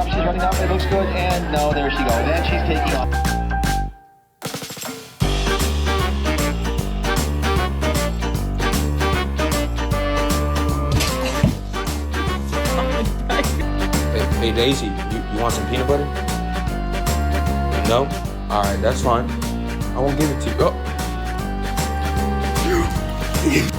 up, she's running up, it looks good, and no, there she goes. And she's taking off. Hey Daisy, you want some peanut butter? No? Alright, that's fine. I won't give it to you. Oh.